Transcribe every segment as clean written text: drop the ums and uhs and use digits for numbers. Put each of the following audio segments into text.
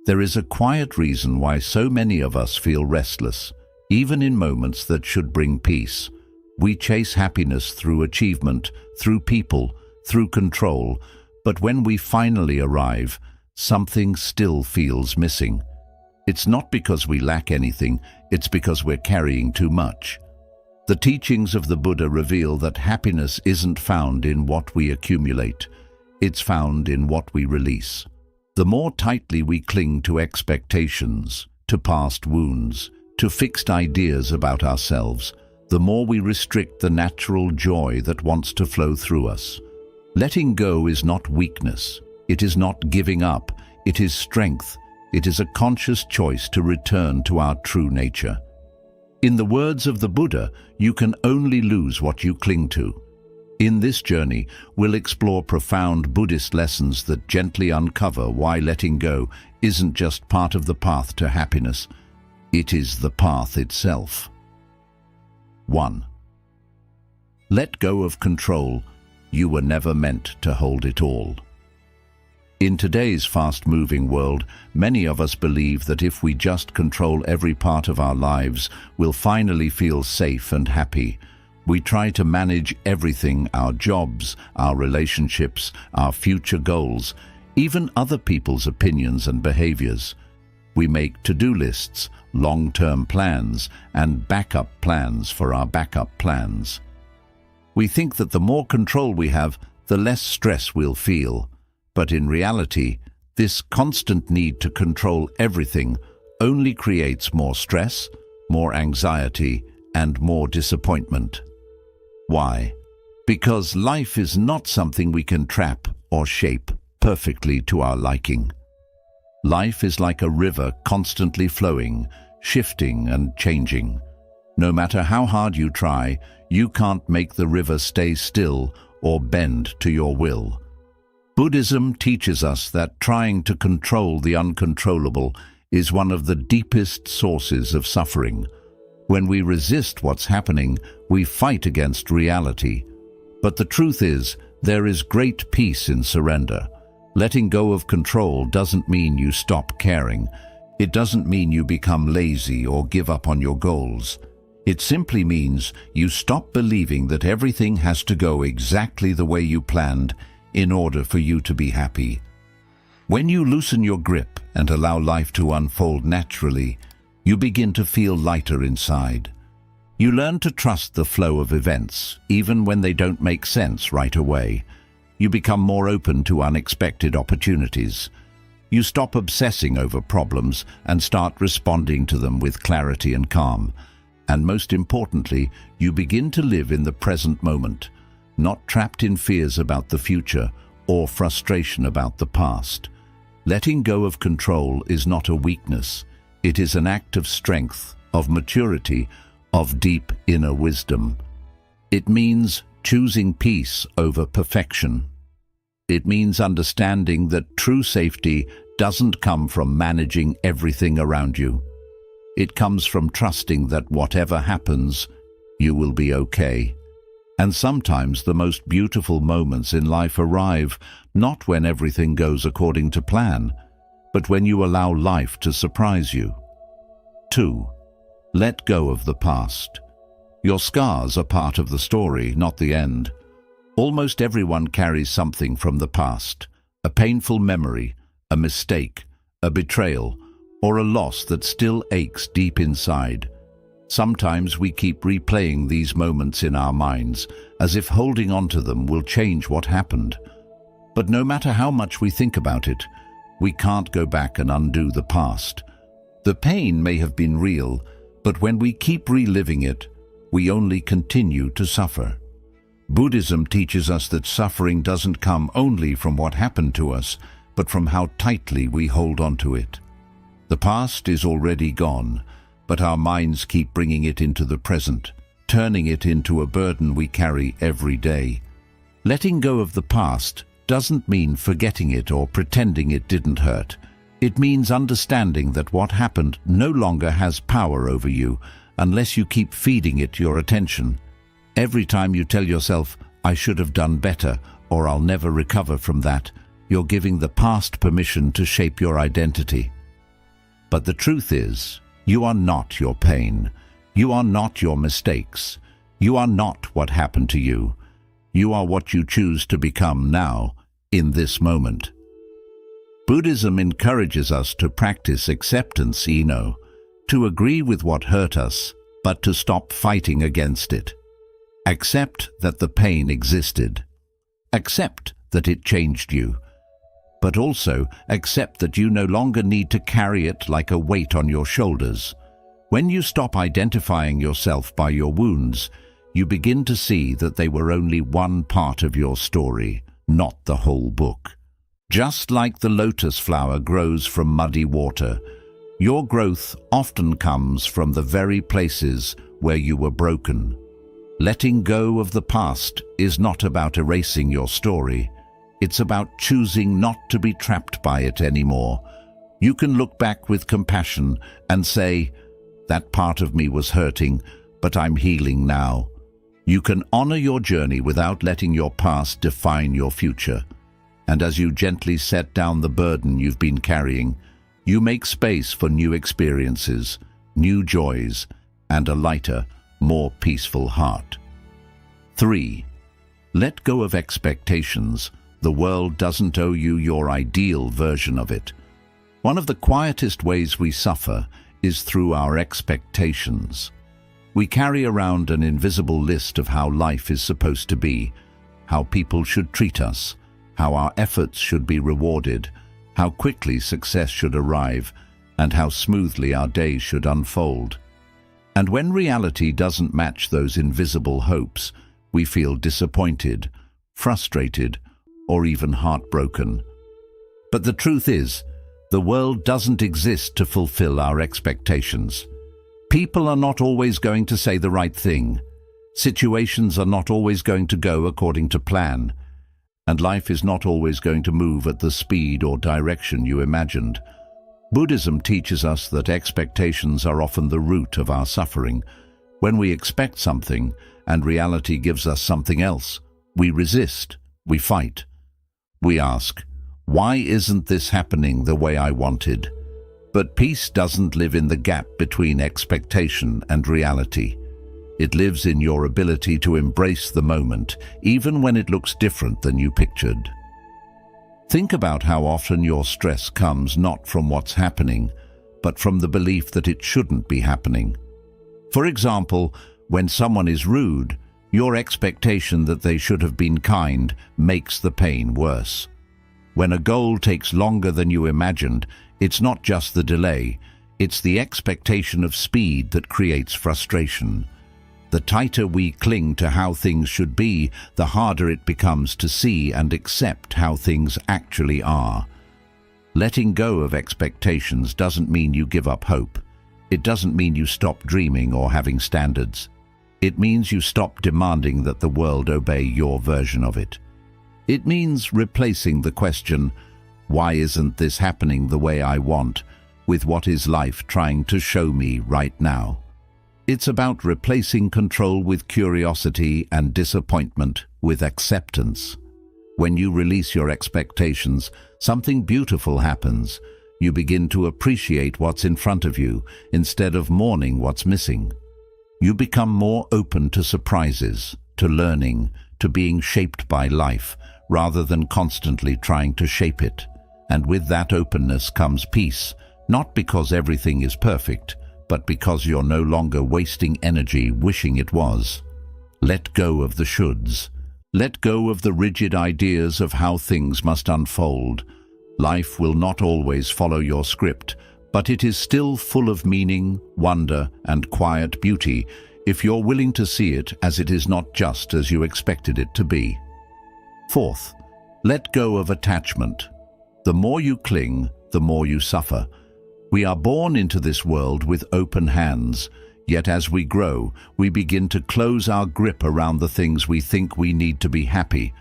There is a quiet reason why so many of us feel restless, even in moments that should bring peace. We chase happiness through achievement, through people, through control, but when we finally arrive, something still feels missing. It's not because we lack anything, it's because we're carrying too much. The teachings of the Buddha reveal that happiness isn't found in what we accumulate, it's found in what we release. The more tightly we cling to expectations, to past wounds, to fixed ideas about ourselves, the more we restrict the natural joy that wants to flow through us. Letting go is not weakness. It is not giving up. It is strength. It is a conscious choice to return to our true nature. In the words of the Buddha, you can only lose what you cling to. In this journey, we'll explore profound Buddhist lessons that gently uncover why letting go isn't just part of the path to happiness. It is the path itself. 1. Let go of control. You were never meant to hold it all. In today's fast-moving world, many of us believe that if we just control every part of our lives, we'll finally feel safe and happy. We try to manage everything: our jobs, our relationships, our future goals, even other people's opinions and behaviors. We make to-do lists, long-term plans, and backup plans for our backup plans. We think that the more control we have, the less stress we'll feel. But in reality, this constant need to control everything only creates more stress, more anxiety, and more disappointment. Why? Because life is not something we can trap or shape perfectly to our liking. Life is like a river constantly flowing, shifting and changing. No matter how hard you try, you can't make the river stay still or bend to your will. Buddhism teaches us that trying to control the uncontrollable is one of the deepest sources of suffering. When we resist what's happening, we fight against reality. But the truth is, there is great peace in surrender. Letting go of control doesn't mean you stop caring. It doesn't mean you become lazy or give up on your goals. It simply means you stop believing that everything has to go exactly the way you planned in order for you to be happy. When you loosen your grip and allow life to unfold naturally, you begin to feel lighter inside. You learn to trust the flow of events, even when they don't make sense right away. You become more open to unexpected opportunities. You stop obsessing over problems and start responding to them with clarity and calm. And most importantly, you begin to live in the present moment, not trapped in fears about the future or frustration about the past. Letting go of control is not a weakness. It is an act of strength, of maturity, of deep inner wisdom. It means choosing peace over perfection. It means understanding that true safety doesn't come from managing everything around you. It comes from trusting that whatever happens, you will be okay. And sometimes the most beautiful moments in life arrive not when everything goes according to plan, but when you allow life to surprise you. 2. Let go of the past. Your scars are part of the story, not the end. Almost everyone carries something from the past, a painful memory, a mistake, a betrayal, or a loss that still aches deep inside. Sometimes we keep replaying these moments in our minds, as if holding on to them will change what happened. But no matter how much we think about it, we can't go back and undo the past. The pain may have been real, but when we keep reliving it, we only continue to suffer. Buddhism teaches us that suffering doesn't come only from what happened to us, but from how tightly we hold on to it. The past is already gone, but our minds keep bringing it into the present, turning it into a burden we carry every day. Letting go of the past doesn't mean forgetting it or pretending it didn't hurt. It means understanding that what happened no longer has power over you unless you keep feeding it your attention. Every time you tell yourself, "I should have done better," or "I'll never recover from that," you're giving the past permission to shape your identity. But the truth is, you are not your pain. You are not your mistakes. You are not what happened to you. You are what you choose to become now, in this moment. Buddhism encourages us to practice acceptance, to agree with what hurt us, but to stop fighting against it. Accept that the pain existed. Accept that it changed you. But also accept that you no longer need to carry it like a weight on your shoulders. When you stop identifying yourself by your wounds, you begin to see that they were only one part of your story, not the whole book. Just like the lotus flower grows from muddy water, your growth often comes from the very places where you were broken. Letting go of the past is not about erasing your story. It's about choosing not to be trapped by it anymore. You can look back with compassion and say, "That part of me was hurting, but I'm healing now." You can honor your journey without letting your past define your future. And as you gently set down the burden you've been carrying, you make space for new experiences, new joys, and a lighter, more peaceful heart. 3. Let go of expectations. The world doesn't owe you your ideal version of it. One of the quietest ways we suffer is through our expectations. We carry around an invisible list of how life is supposed to be, how people should treat us, how our efforts should be rewarded, how quickly success should arrive, and how smoothly our days should unfold. And when reality doesn't match those invisible hopes, we feel disappointed, frustrated, or even heartbroken. But the truth is, the world doesn't exist to fulfill our expectations. People are not always going to say the right thing. Situations are not always going to go according to plan. And life is not always going to move at the speed or direction you imagined. Buddhism teaches us that expectations are often the root of our suffering. When we expect something and reality gives us something else, we resist, we fight. We ask, "Why isn't this happening the way I wanted?" But peace doesn't live in the gap between expectation and reality. It lives in your ability to embrace the moment, even when it looks different than you pictured. Think about how often your stress comes not from what's happening, but from the belief that it shouldn't be happening. For example, when someone is rude, your expectation that they should have been kind makes the pain worse. When a goal takes longer than you imagined, it's not just the delay, it's the expectation of speed that creates frustration. The tighter we cling to how things should be, the harder it becomes to see and accept how things actually are. Letting go of expectations doesn't mean you give up hope. It doesn't mean you stop dreaming or having standards. It means you stop demanding that the world obey your version of it. It means replacing the question, "Why isn't this happening the way I want?" with "What is life trying to show me right now?" It's about replacing control with curiosity and disappointment with acceptance. When you release your expectations, something beautiful happens. You begin to appreciate what's in front of you instead of mourning what's missing. You become more open to surprises, to learning, to being shaped by life, rather than constantly trying to shape it. And with that openness comes peace, not because everything is perfect, but because you're no longer wasting energy wishing it was. Let go of the shoulds. Let go of the rigid ideas of how things must unfold. Life will not always follow your script, but it is still full of meaning, wonder, and quiet beauty if you're willing to see it as it is not just as you expected it to be. 4th, let go of attachment. The more you cling, the more you suffer. We are born into this world with open hands, yet as we grow, we begin to close our grip around the things we think we need to be happy.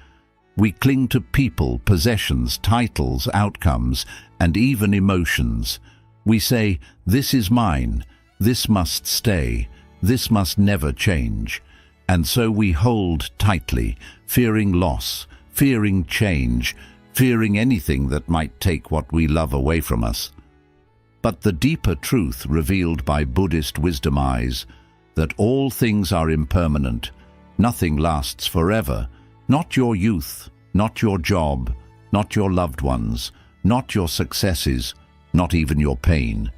We cling to people, possessions, titles, outcomes, and even emotions. We say, "This is mine, this must stay, this must never change." And so we hold tightly, fearing loss, fearing change, fearing anything that might take what we love away from us. But the deeper truth revealed by Buddhist wisdom is that all things are impermanent, nothing lasts forever, not your youth, not your job, not your loved ones, not your successes, not even your pain.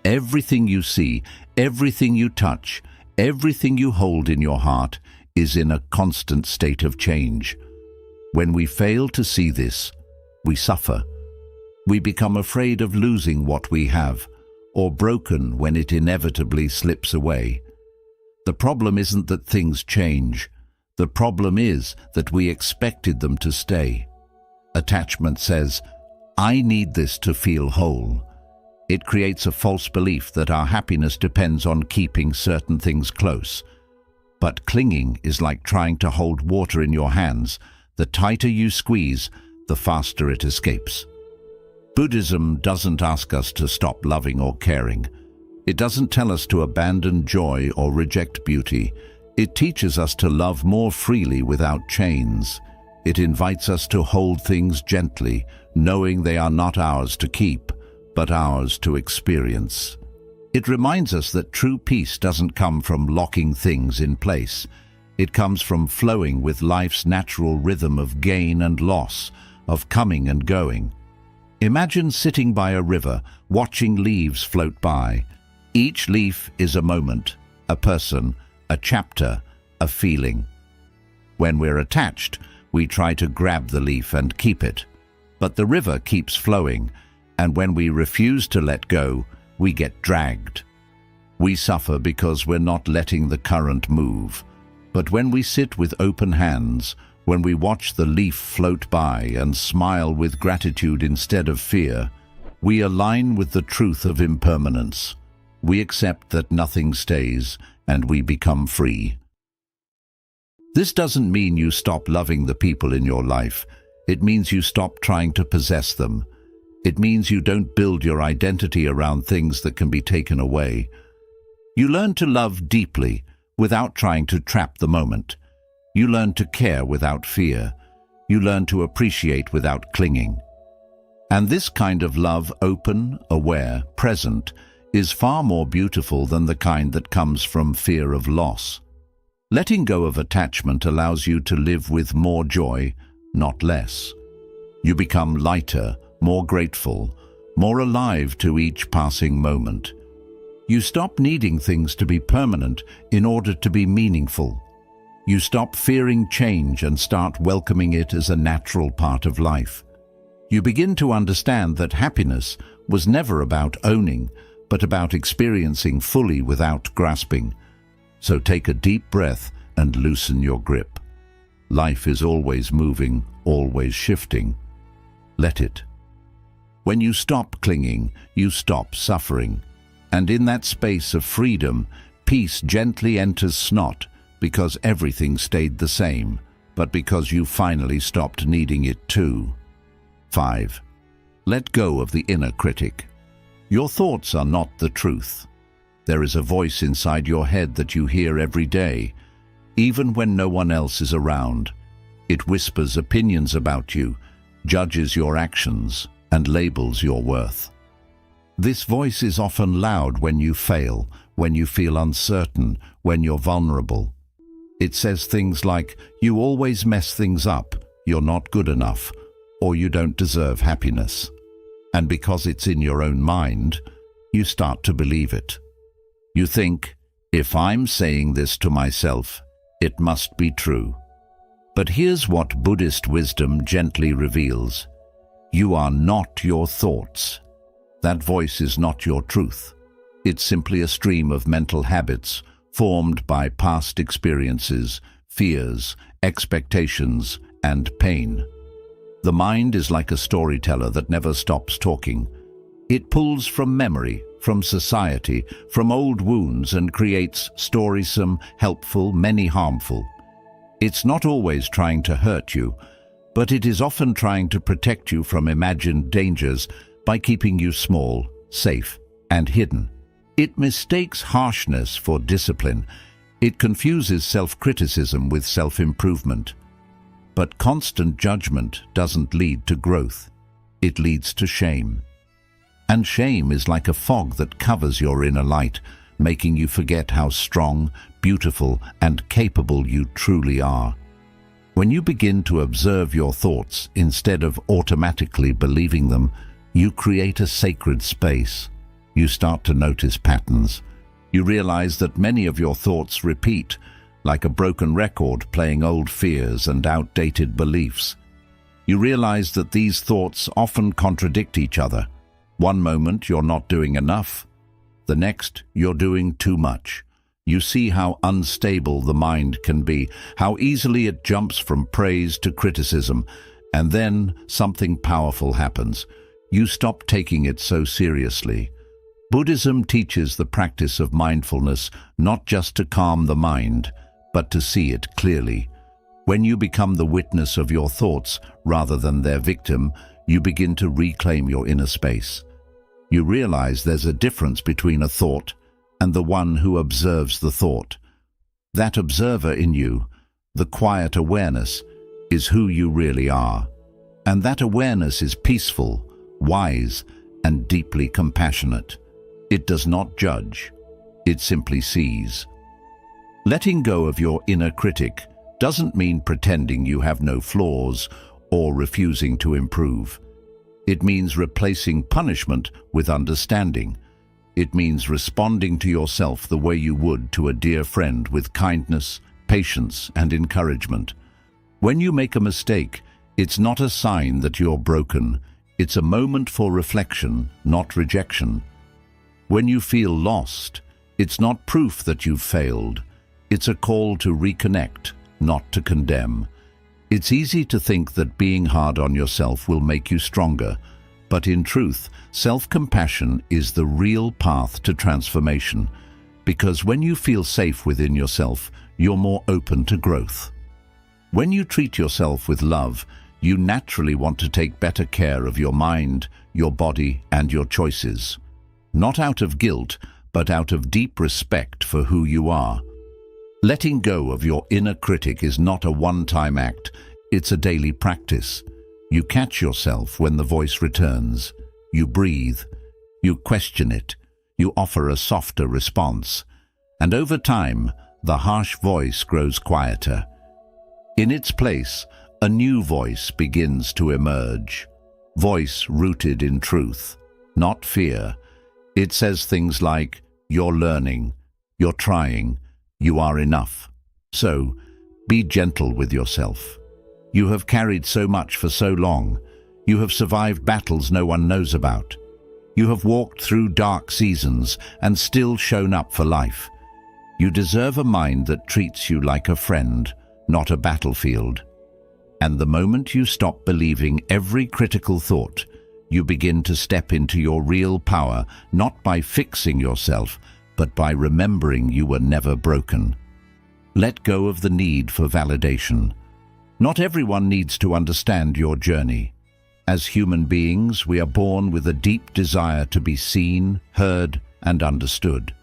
Everything you see, everything you touch, everything you hold in your heart is in a constant state of change. When we fail to see this, we suffer. We become afraid of losing what we have, or broken when it inevitably slips away. The problem isn't that things change. The problem is that we expected them to stay. Attachment says, "I need this to feel whole." It creates a false belief that our happiness depends on keeping certain things close. But clinging is like trying to hold water in your hands. The tighter you squeeze, the faster it escapes. Buddhism doesn't ask us to stop loving or caring. It doesn't tell us to abandon joy or reject beauty. It teaches us to love more freely without chains. It invites us to hold things gently, knowing they are not ours to keep, but ours to experience. It reminds us that true peace doesn't come from locking things in place. It comes from flowing with life's natural rhythm of gain and loss, of coming and going. Imagine sitting by a river, watching leaves float by. Each leaf is a moment, a person, a chapter, a feeling. When we're attached, we try to grab the leaf and keep it. But the river keeps flowing, and when we refuse to let go, we get dragged. We suffer because we're not letting the current move. But when we sit with open hands, when we watch the leaf float by and smile with gratitude instead of fear, we align with the truth of impermanence. We accept that nothing stays, and we become free. This doesn't mean you stop loving the people in your life. It means you stop trying to possess them. It means you don't build your identity around things that can be taken away. You learn to love deeply without trying to trap the moment. You learn to care without fear. You learn to appreciate without clinging. And this kind of love, open, aware, present, is far more beautiful than the kind that comes from fear of loss. Letting go of attachment allows you to live with more joy, not less. You become lighter, more grateful, more alive to each passing moment. You stop needing things to be permanent in order to be meaningful. You stop fearing change and start welcoming it as a natural part of life. You begin to understand that happiness was never about owning, but about experiencing fully without grasping. So take a deep breath and loosen your grip. Life is always moving, always shifting. Let it. When you stop clinging, you stop suffering. And in that space of freedom, peace gently enters not because everything stayed the same, but because you finally stopped needing it too. 5. Let go of the inner critic. Your thoughts are not the truth. There is a voice inside your head that you hear every day, even when no one else is around. It whispers opinions about you, judges your actions, and labels your worth. This voice is often loud when you fail, when you feel uncertain, when you're vulnerable. It says things like, "You always mess things up, you're not good enough, or you don't deserve happiness." And because it's in your own mind, you start to believe it. You think, if I'm saying this to myself, it must be true. But here's what Buddhist wisdom gently reveals. You are not your thoughts. That voice is not your truth. It's simply a stream of mental habits formed by past experiences, fears, expectations, and pain. The mind is like a storyteller that never stops talking. It pulls from memory, from society, from old wounds and creates stories, some helpful, many harmful. It's not always trying to hurt you, but it is often trying to protect you from imagined dangers by keeping you small, safe, and hidden. It mistakes harshness for discipline. It confuses self-criticism with self-improvement. But constant judgment doesn't lead to growth. It leads to shame. And shame is like a fog that covers your inner light, making you forget how strong, beautiful, and capable you truly are. When you begin to observe your thoughts instead of automatically believing them, you create a sacred space. You start to notice patterns. You realize that many of your thoughts repeat, like a broken record playing old fears and outdated beliefs. You realize that these thoughts often contradict each other. One moment you're not doing enough, the next you're doing too much. You see how unstable the mind can be, how easily it jumps from praise to criticism, and then something powerful happens. You stop taking it so seriously. Buddhism teaches the practice of mindfulness not just to calm the mind, but to see it clearly. When you become the witness of your thoughts rather than their victim, you begin to reclaim your inner space. You realize there's a difference between a thought and the one who observes the thought. That observer in you, the quiet awareness, is who you really are. And that awareness is peaceful, wise, and deeply compassionate. It does not judge. It simply sees. Letting go of your inner critic doesn't mean pretending you have no flaws or refusing to improve. It means replacing punishment with understanding. It means responding to yourself the way you would to a dear friend, with kindness, patience, and encouragement. When you make a mistake, it's not a sign that you're broken. It's a moment for reflection, not rejection. When you feel lost, it's not proof that you've failed. It's a call to reconnect, not to condemn. It's easy to think that being hard on yourself will make you stronger, but in truth, self-compassion is the real path to transformation, because when you feel safe within yourself, you're more open to growth. When you treat yourself with love, you naturally want to take better care of your mind, your body, and your choices. Not out of guilt, but out of deep respect for who you are. Letting go of your inner critic is not a one-time act, it's a daily practice. You catch yourself when the voice returns. You breathe. You question it. You offer a softer response. And over time, the harsh voice grows quieter. In its place, a new voice begins to emerge. Voice rooted in truth, not fear. It says things like, "You're learning, you're trying, you are enough." So, be gentle with yourself. You have carried so much for so long. You have survived battles no one knows about. You have walked through dark seasons and still shown up for life. You deserve a mind that treats you like a friend, not a battlefield. And the moment you stop believing every critical thought, you begin to step into your real power, not by fixing yourself, but by remembering you were never broken. Let go of the need for validation. Not everyone needs to understand your journey. As human beings, we are born with a deep desire to be seen, heard, and understood.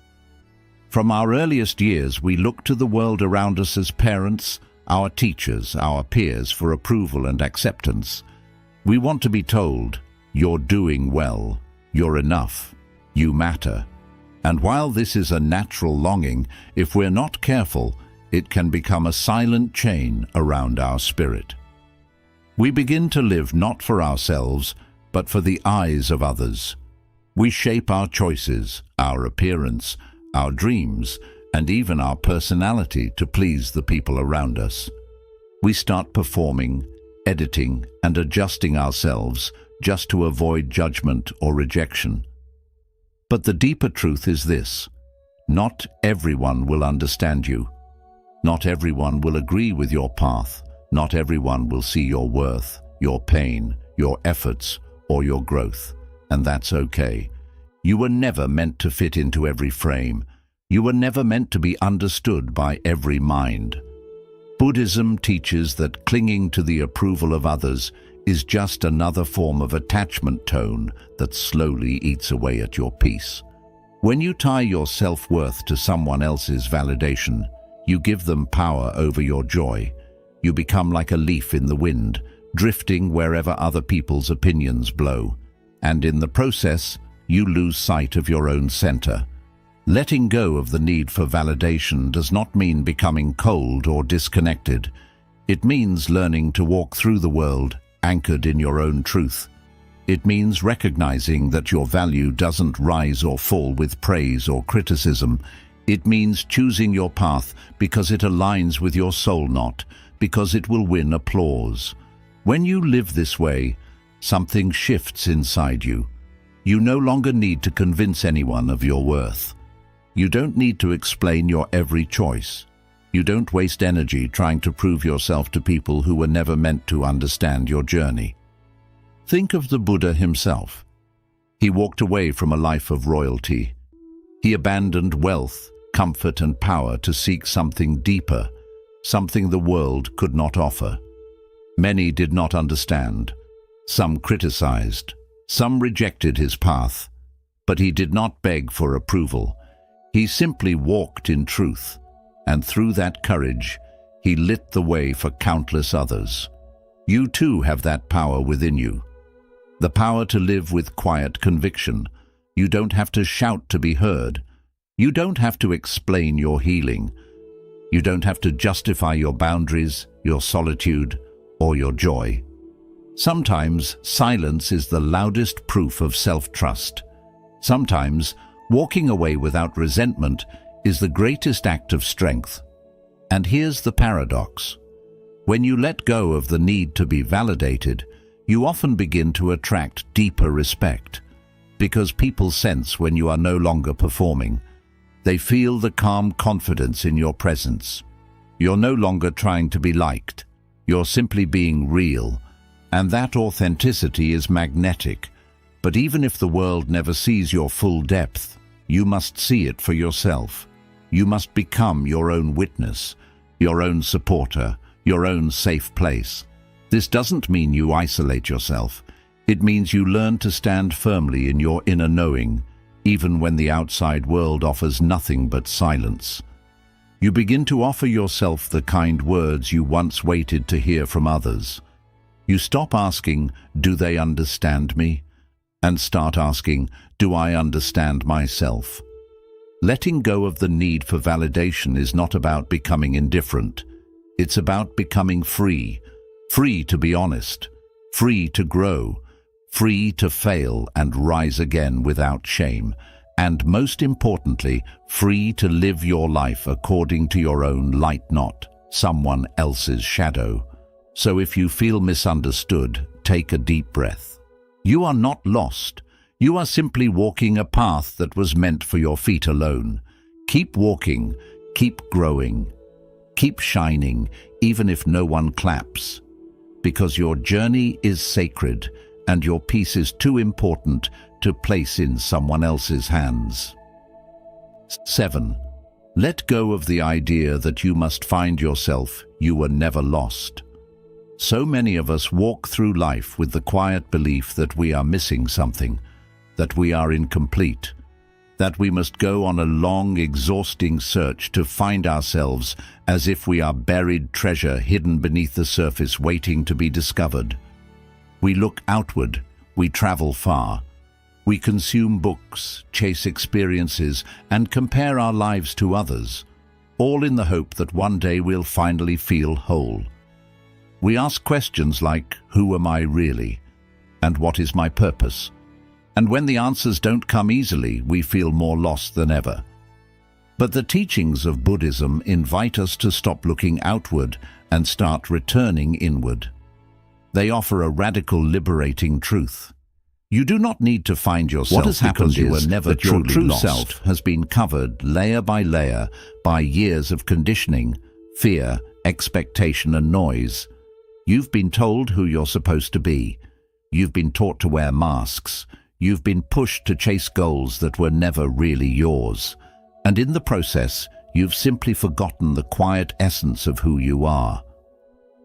From our earliest years, we look to the world around us as parents, our teachers, our peers for approval and acceptance. We want to be told, "You're doing well, you're enough, you matter." And while this is a natural longing, if we're not careful, it can become a silent chain around our spirit. We begin to live not for ourselves, but for the eyes of others. We shape our choices, our appearance, our dreams, and even our personality to please the people around us. We start performing, editing, and adjusting ourselves just to avoid judgment or rejection. But the deeper truth is this: not everyone will understand you. Not everyone will agree with your path. Not everyone will see your worth, your pain, your efforts, or your growth. And that's okay. You were never meant to fit into every frame. You were never meant to be understood by every mind. Buddhism teaches that clinging to the approval of others is just another form of attachment tone that slowly eats away at your peace. When you tie your self-worth to someone else's validation, you give them power over your joy. You become like a leaf in the wind, drifting wherever other people's opinions blow. And in the process, you lose sight of your own center. Letting go of the need for validation does not mean becoming cold or disconnected. It means learning to walk through the world anchored in your own truth. It means recognizing that your value doesn't rise or fall with praise or criticism. It means choosing your path because it aligns with your soul, not because it will win applause. When you live this way, something shifts inside you. You no longer need to convince anyone of your worth. You don't need to explain your every choice. You don't waste energy trying to prove yourself to people who were never meant to understand your journey. Think of the Buddha himself. He walked away from a life of royalty. He abandoned wealth, comfort, and power to seek something deeper, something the world could not offer. Many did not understand. Some criticized. Some rejected his path. But he did not beg for approval. He simply walked in truth, and through that courage, he lit the way for countless others. You too have that power within you. The power to live with quiet conviction. You don't have to shout to be heard. You don't have to explain your healing. You don't have to justify your boundaries, your solitude, or your joy. Sometimes silence is the loudest proof of self-trust. Sometimes walking away without resentment is the greatest act of strength. And here's the paradox. When you let go of the need to be validated, you often begin to attract deeper respect, because people sense when you are no longer performing. They feel the calm confidence in your presence. You're no longer trying to be liked. You're simply being real, and that authenticity is magnetic. But even if the world never sees your full depth, you must see it for yourself. You must become your own witness, your own supporter, your own safe place. This doesn't mean you isolate yourself. It means you learn to stand firmly in your inner knowing, even when the outside world offers nothing but silence. You begin to offer yourself the kind words you once waited to hear from others. You stop asking, "Do they understand me?" and start asking, "Do I understand myself?" Letting go of the need for validation is not about becoming indifferent. It's about becoming free. Free to be honest. Free to grow. Free to fail and rise again without shame. And most importantly, free to live your life according to your own light, not someone else's shadow. So if you feel misunderstood, take a deep breath. You are not lost. You are simply walking a path that was meant for your feet alone. Keep walking, keep growing, keep shining, even if no one claps. Because your journey is sacred and your peace is too important to place in someone else's hands. 7. Let go of the idea that you must find yourself. You were never lost. So many of us walk through life with the quiet belief that we are missing something, that we are incomplete, that we must go on a long, exhausting search to find ourselves, as if we are buried treasure hidden beneath the surface waiting to be discovered. We look outward, we travel far. We consume books, chase experiences, and compare our lives to others, all in the hope that one day we'll finally feel whole. We ask questions like, who am I really? And what is my purpose? And when the answers don't come easily, we feel more lost than ever. But the teachings of Buddhism invite us to stop looking outward and start returning inward. They offer a radical, liberating truth. You do not need to find yourself. What has happened you were never that your true lost. Self has been covered layer by layer by years of conditioning, fear, expectation, and noise. You've been told who you're supposed to be. You've been taught to wear masks. You've been pushed to chase goals that were never really yours. And in the process, you've simply forgotten the quiet essence of who you are.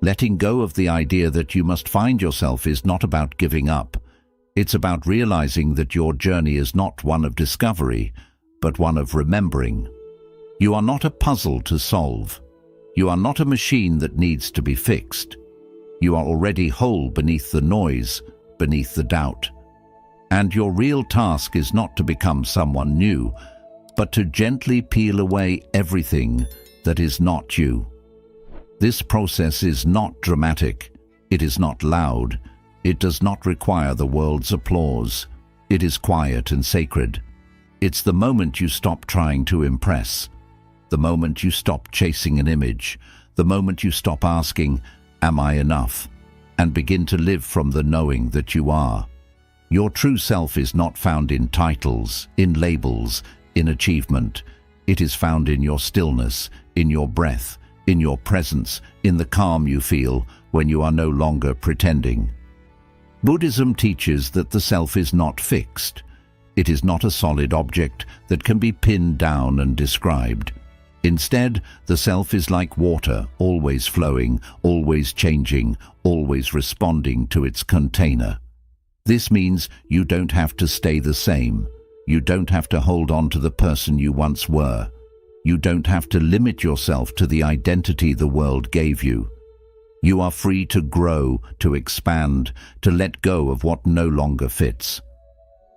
Letting go of the idea that you must find yourself is not about giving up. It's about realizing that your journey is not one of discovery, but one of remembering. You are not a puzzle to solve. You are not a machine that needs to be fixed. You are already whole beneath the noise, beneath the doubt. And your real task is not to become someone new, but to gently peel away everything that is not you. This process is not dramatic. It is not loud. It does not require the world's applause. It is quiet and sacred. It's the moment you stop trying to impress, the moment you stop chasing an image, the moment you stop asking, "Am I enough?" and begin to live from the knowing that you are. Your true self is not found in titles, in labels, in achievement. It is found in your stillness, in your breath, in your presence, in the calm you feel when you are no longer pretending. Buddhism teaches that the self is not fixed. It is not a solid object that can be pinned down and described. Instead, the self is like water, always flowing, always changing, always responding to its container. This means you don't have to stay the same. You don't have to hold on to the person you once were. You don't have to limit yourself to the identity the world gave you. You are free to grow, to expand, to let go of what no longer fits.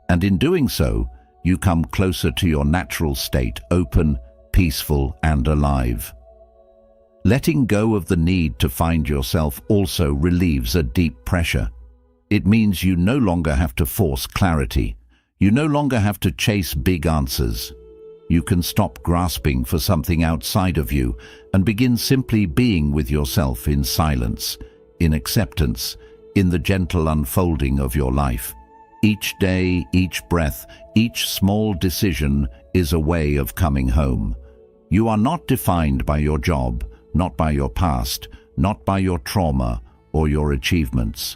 And in doing so, you come closer to your natural state, open, peaceful, and alive. Letting go of the need to find yourself also relieves a deep pressure. It means you no longer have to force clarity. You no longer have to chase big answers. You can stop grasping for something outside of you and begin simply being with yourself in silence, in acceptance, in the gentle unfolding of your life. Each day, each breath, each small decision is a way of coming home. You are not defined by your job, not by your past, not by your trauma or your achievements.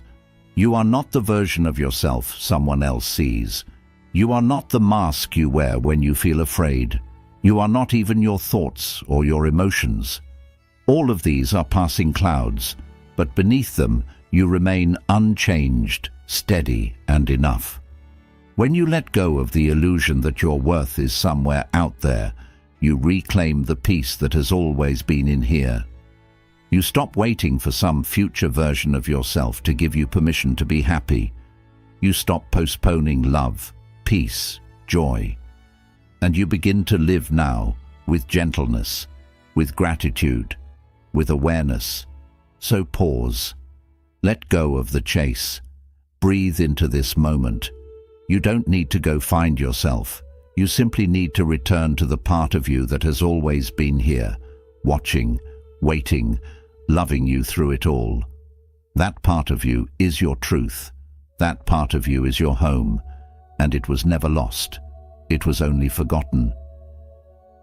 You are not the version of yourself someone else sees. You are not the mask you wear when you feel afraid. You are not even your thoughts or your emotions. All of these are passing clouds, but beneath them you remain unchanged, steady, and enough. When you let go of the illusion that your worth is somewhere out there, you reclaim the peace that has always been in here. You stop waiting for some future version of yourself to give you permission to be happy. You stop postponing love, peace, joy. And you begin to live now with gentleness, with gratitude, with awareness. So pause. Let go of the chase. Breathe into this moment. You don't need to go find yourself. You simply need to return to the part of you that has always been here, watching, waiting, loving you through it all. That part of you is your truth. That part of you is your home, and it was never lost. It was only forgotten.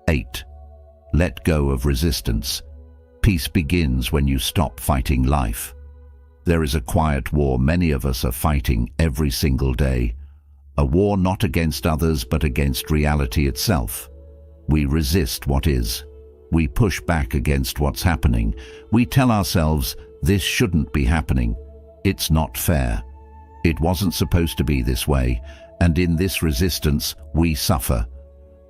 8. Let go of resistance. Peace begins when you stop fighting life. There is a quiet war many of us are fighting every single day. A war not against others but against reality itself. We resist what is. We push back against what's happening. We tell ourselves, this shouldn't be happening. It's not fair. It wasn't supposed to be this way, and in this resistance we suffer.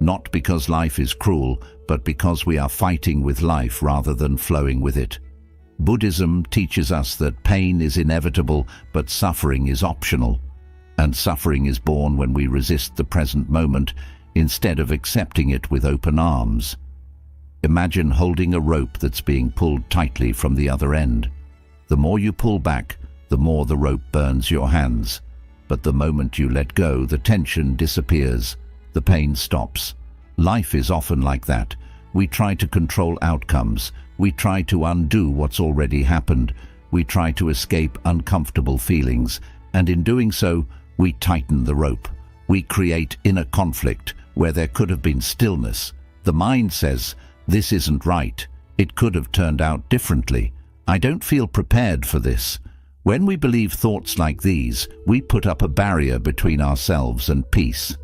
Not because life is cruel, but because we are fighting with life rather than flowing with it. Buddhism teaches us that pain is inevitable, but suffering is optional. And suffering is born when we resist the present moment instead of accepting it with open arms. Imagine holding a rope that's being pulled tightly from the other end. The more you pull back, the more the rope burns your hands. But the moment you let go, the tension disappears, the pain stops. Life is often like that. We try to control outcomes. We try to undo what's already happened. We try to escape uncomfortable feelings, and in doing so, we tighten the rope. We create inner conflict where there could have been stillness. The mind says, this isn't right. It could have turned out differently. I don't feel prepared for this. When we believe thoughts like these, we put up a barrier between ourselves and peace.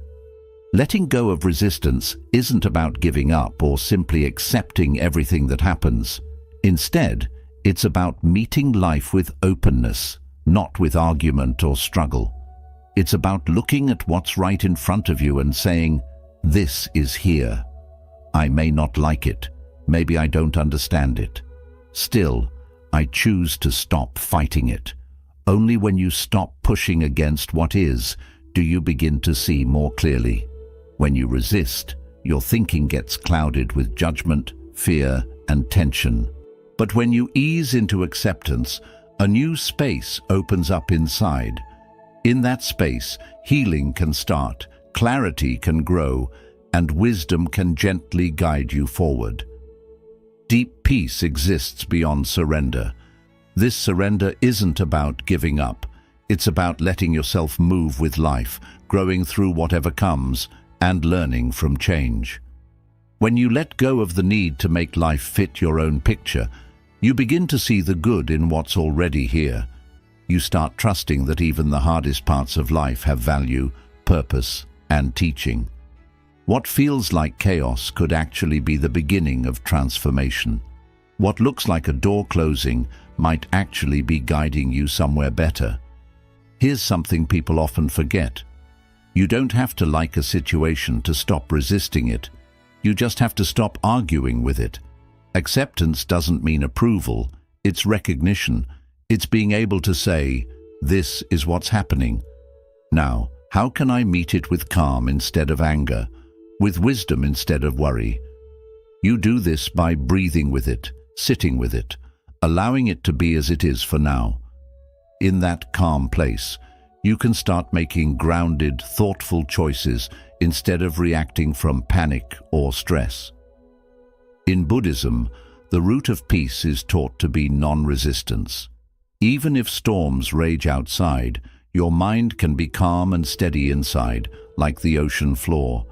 Letting go of resistance isn't about giving up or simply accepting everything that happens. Instead, it's about meeting life with openness, not with argument or struggle. It's about looking at what's right in front of you and saying, this is here. I may not like it. Maybe I don't understand it. Still, I choose to stop fighting it. Only when you stop pushing against what is, do you begin to see more clearly. When you resist, your thinking gets clouded with judgment, fear, and tension. But when you ease into acceptance, a new space opens up inside. In that space, healing can start, clarity can grow, and wisdom can gently guide you forward. Deep peace exists beyond surrender. This surrender isn't about giving up. It's about letting yourself move with life, growing through whatever comes, and learning from change. When you let go of the need to make life fit your own picture, you begin to see the good in what's already here. You start trusting that even the hardest parts of life have value, purpose, and teaching. What feels like chaos could actually be the beginning of transformation. What looks like a door closing might actually be guiding you somewhere better. Here's something people often forget. You don't have to like a situation to stop resisting it. You just have to stop arguing with it. Acceptance doesn't mean approval, it's recognition. It's being able to say, this is what's happening. Now, how can I meet it with calm instead of anger, with wisdom instead of worry? You do this by breathing with it, sitting with it, allowing it to be as it is for now. In that calm place, you can start making grounded, thoughtful choices instead of reacting from panic or stress. In Buddhism, the root of peace is taught to be non-resistance. Even if storms rage outside, your mind can be calm and steady inside, like the ocean floor.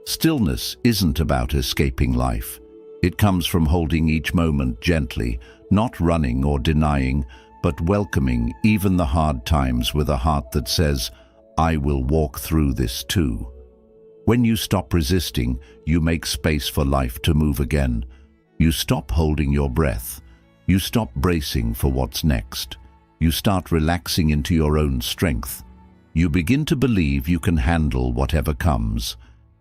Stillness isn't about escaping life. It comes from holding each moment gently, not running or denying, but welcoming even the hard times with a heart that says, I will walk through this too. When you stop resisting, you make space for life to move again. You stop holding your breath. You stop bracing for what's next. You start relaxing into your own strength. You begin to believe you can handle whatever comes.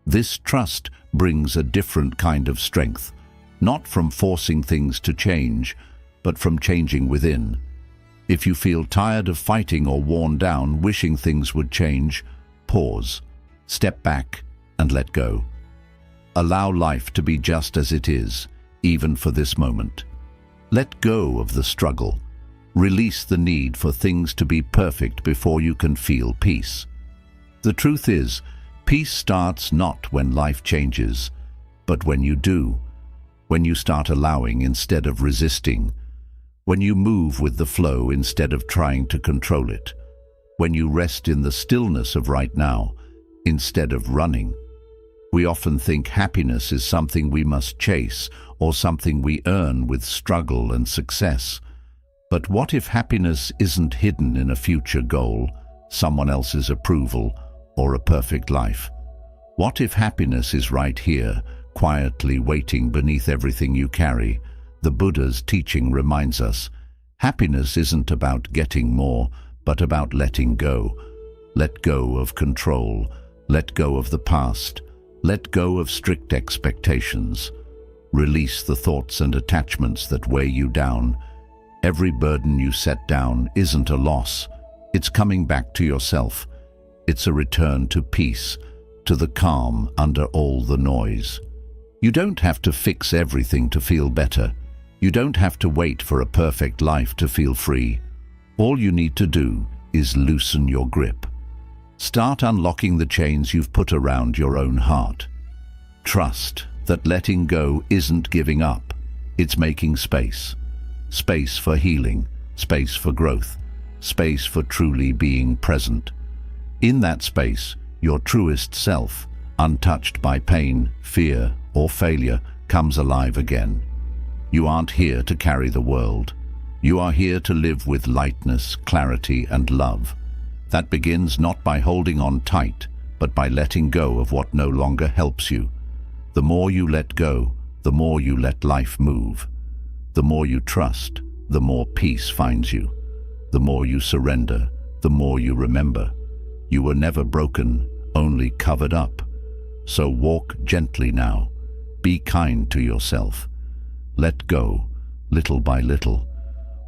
This trust brings a different kind of strength, not from forcing things to change, but from changing within. If you feel tired of fighting or worn down, wishing things would change, pause, step back, and let go. Allow life to be just as it is, even for this moment. Let go of the struggle. Release the need for things to be perfect before you can feel peace. The truth is, peace starts not when life changes, but when you do, when you start allowing instead of resisting, when you move with the flow instead of trying to control it, when you rest in the stillness of right now instead of running. We often think happiness is something we must chase or something we earn with struggle and success. But what if happiness isn't hidden in a future goal, someone else's approval, or a perfect life? What if happiness is right here, quietly waiting beneath everything you carry? The Buddha's teaching reminds us, happiness isn't about getting more, but about letting go. Let go of control. Let go of the past. Let go of strict expectations. Release the thoughts and attachments that weigh you down. Every burden you set down isn't a loss. It's coming back to yourself. It's a return to peace, to the calm under all the noise. You don't have to fix everything to feel better. You don't have to wait for a perfect life to feel free. All you need to do is loosen your grip. Start unlocking the chains you've put around your own heart. Trust that letting go isn't giving up. It's making space. Space for healing, space for growth, space for truly being present. In that space, your truest self, untouched by pain, fear, or failure, comes alive again. You aren't here to carry the world. You are here to live with lightness, clarity, and love. That begins not by holding on tight, but by letting go of what no longer helps you. The more you let go, the more you let life move. The more you trust, the more peace finds you. The more you surrender, the more you remember. You were never broken, only covered up. So walk gently now. Be kind to yourself. Let go, little by little.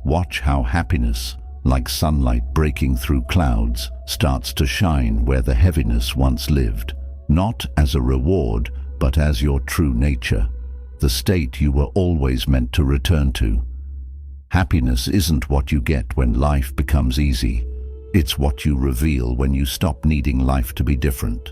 Watch how happiness, like sunlight breaking through clouds, starts to shine where the heaviness once lived, not as a reward, but as your true nature, the state you were always meant to return to. Happiness isn't what you get when life becomes easy. It's what you reveal when you stop needing life to be different.